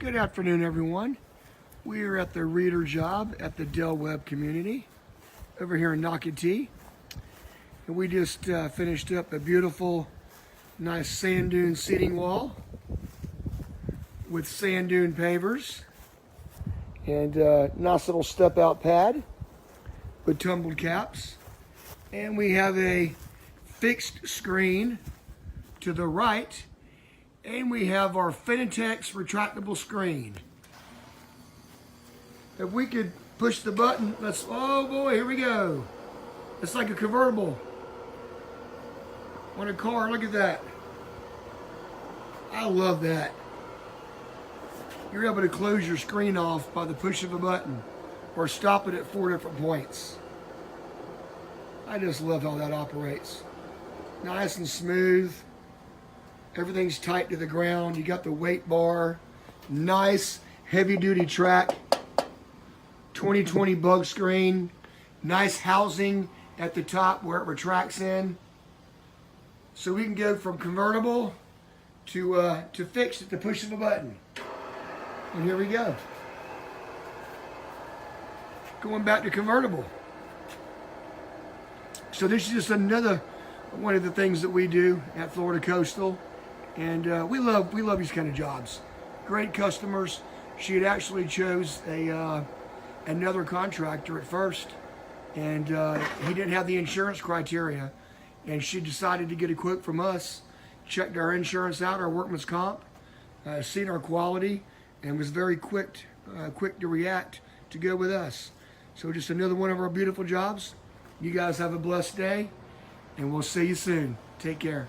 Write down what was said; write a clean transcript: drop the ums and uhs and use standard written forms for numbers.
Good afternoon, everyone. We are at the reader job at the Del Webb community over here in Nocatee. And we just finished up a beautiful, nice sand dune seating wall with sand dune pavers and nice little step out pad with tumbled caps. And we have a fixed screen to the right, and we have our fenetex retractable screen. If we could push the button, oh boy, here we go. It's like a convertible on a car. Look at that. I love that. You're able to close your screen off by the push of a button or stop it at 4 different points. I just love how that operates. Nice and smooth. Everything's tight to the ground. You got the weight bar. Nice heavy duty track. 2020 bug screen. Nice housing at the top where it retracts in. So we can go from convertible to fixed at the push of a button. And here we go. Going back to convertible. So this is just another one of the things that we do at Florida Coastal. And we love these kind of jobs. Great customers. She had actually chose another contractor at first, and he didn't have the insurance criteria, and she decided to get a quote from us, checked our insurance out, our workman's comp, seen our quality, and was very quick to react to go with us. So just another one of our beautiful jobs. You guys have a blessed day, and we'll see you soon. Take care.